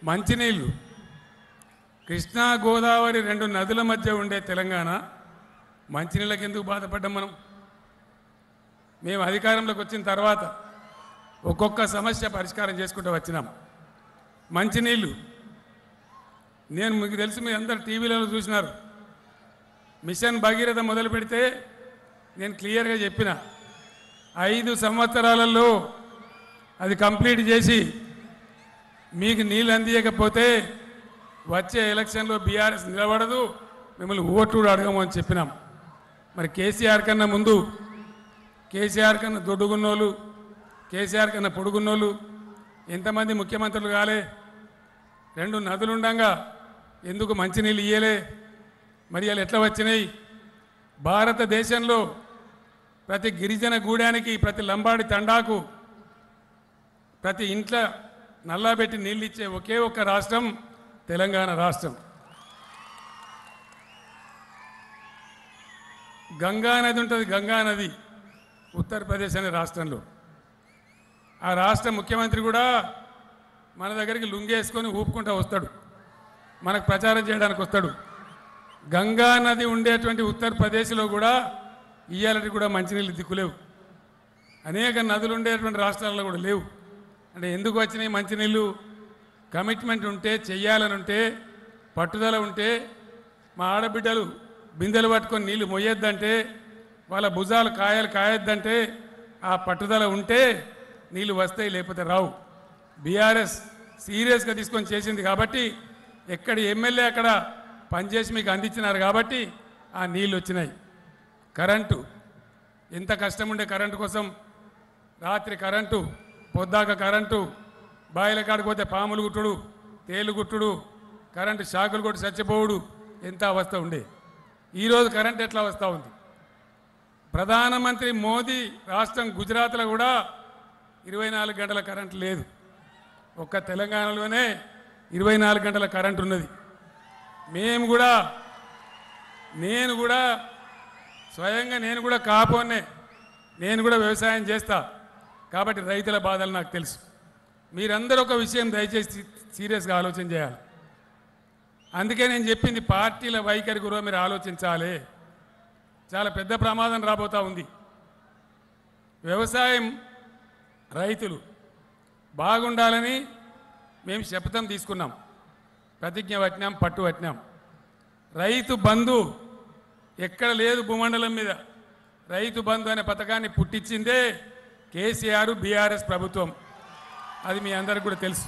మంచినీళ్ళు కృష్ణా గోదావరి రెండు నదుల మధ్య ఉండే తెలంగాణ మంచినీళ్ళకి ఎందుకు బాధపడ్డాం మనం? మేము అధికారంలోకి వచ్చిన తర్వాత ఒక్కొక్క సమస్య పరిష్కారం చేసుకుంటూ వచ్చినాం. మంచినీళ్ళు నేను మీకు తెలుసు, మీ అందరు టీవీలలో చూసినారు. మిషన్ భగీరథ మొదలు పెడితే నేను క్లియర్గా చెప్పిన 5 సంవత్సరాలలో అది కంప్లీట్ చేసి మీకు నీళ్ళు అందియకపోతే వచ్చే ఎలక్షన్లో బీఆర్ఎస్ నిలబడదు, మిమ్మల్ని ఓట్లు అడగము అని చెప్పినాం. మరి కేసీఆర్ కన్నా ముందు, కేసీఆర్ కన్నా దొడ్డుగున్నోళ్ళు, కేసీఆర్ కన్నా పొడుగున్నోళ్ళు ఎంతమంది ముఖ్యమంత్రులు కాలే? 2 నదులుండగా ఎందుకు మంచినీళ్ళు ఇయ్యలే? మరి వాళ్ళు ఎట్లా వచ్చినాయి? భారతదేశంలో ప్రతి గిరిజన గూడానికి, ప్రతి లంబాడి తండాకు, ప్రతి ఇంట్లో నల్లాబెట్టి నీళ్ళు ఇచ్చే ఒకే ఒక్క రాష్ట్రం తెలంగాణ రాష్ట్రం. గంగా నది ఉంటుంది, గంగా నది ఉత్తరప్రదేశ్ అనే రాష్ట్రంలో. ఆ రాష్ట్ర ముఖ్యమంత్రి కూడా మన దగ్గరికి లుంగేసుకొని ఊపుకుంటూ వస్తాడు, మనకు ప్రచారం చేయడానికి వస్తాడు. గంగా నది ఉండేటువంటి ఉత్తరప్రదేశ్లో కూడా ఇయ్యాలటి కూడా మంచినీళ్ళు దిక్కులేవు. అనేక నదులు ఉండేటువంటి రాష్ట్రాల్లో కూడా లేవు. అంటే ఎందుకు వచ్చినాయి మంచినీళ్ళు? కమిట్మెంట్ ఉంటే, చెయ్యాలని ఉంటే, పట్టుదల ఉంటే, మా ఆడబిడ్డలు బిందెలు పట్టుకొని నీళ్లు మొయ్యొద్దంటే, వాళ్ళ భుజాలు కాయొద్దంటే, ఆ పట్టుదల ఉంటే నీళ్ళు వస్తాయి, లేకపోతే రావు. బీఆర్ఎస్ సీరియస్గా తీసుకొని చేసింది కాబట్టి, ఎక్కడి ఎమ్మెల్యే అక్కడ పనిచేసి మీకు అందించినారు కాబట్టి ఆ నీళ్ళు వచ్చినాయి. కరెంటు ఎంత కష్టం ఉండే కరెంటు కోసం. రాత్రి కరెంటు, పొద్దాక కరెంటు, బాయిల కాడిపోతే పాములు గుట్టుడు, తేలు గుట్టుడు, కరెంటు షాకులు కొట్టి చచ్చిపోవుడు, ఎంత అవస్థ ఉండే. ఈరోజు కరెంట్ ఎట్లా వస్తూ ఉంది? ప్రధానమంత్రి మోదీ రాష్ట్రం గుజరాత్లో కూడా 24 గంటల కరెంటు లేదు. ఒక్క తెలంగాణలోనే 24 గంటల కరెంటు ఉన్నది. నేను కూడా స్వయంగా నేను కూడా కాపోనే, నేను కూడా వ్యవసాయం చేస్తా కాబట్టి రైతుల బాధలు నాకు తెలుసు. మీరందరూ ఒక విషయం దయచేసి సీరియస్గా ఆలోచన చేయాలి. అందుకే నేను చెప్పింది, పార్టీల వైఖరి గురించి మీరు ఆలోచించాలి. చాలా పెద్ద ప్రమాదం రాబోతూ ఉంది. వ్యవసాయం, రైతులు బాగుండాలని మేము శపథం తీసుకున్నాం, ప్రతిజ్ఞ పట్టినాం, పట్టు పట్టినాం. రైతు బంధు ఎక్కడ లేదు భూమండలం మీద. రైతు బంధు అనే పథకాన్ని పుట్టించిందే కేసీఆర్, బీఆర్ఎస్ ప్రభుత్వం. అది మీ అందరికీ కూడా తెలుసు.